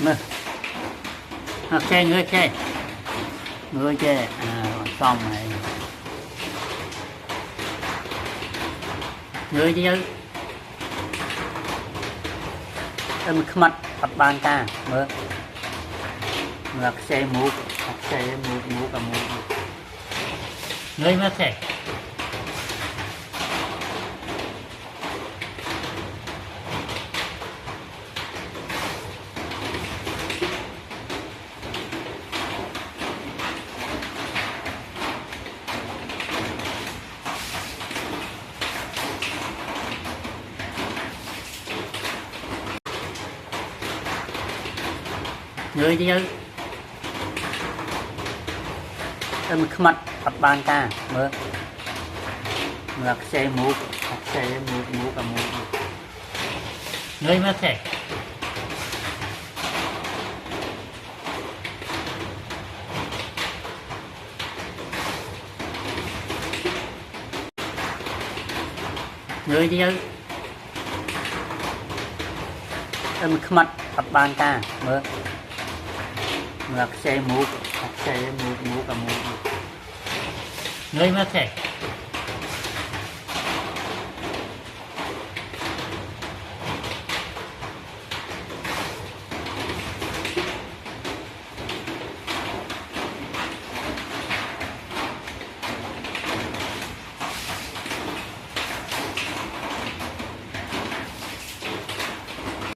mơ ok người chơi xong này người chơi em khmat tập ban ca mơ ngạc xe mũ cả mũ người mà xe người chơi em khmat tập ban ca mơ ngạc xe mũ cả mũ người mà xe người chơi em khmat tập ban ca mơ ngạc xe mũ cả mũ người mà xe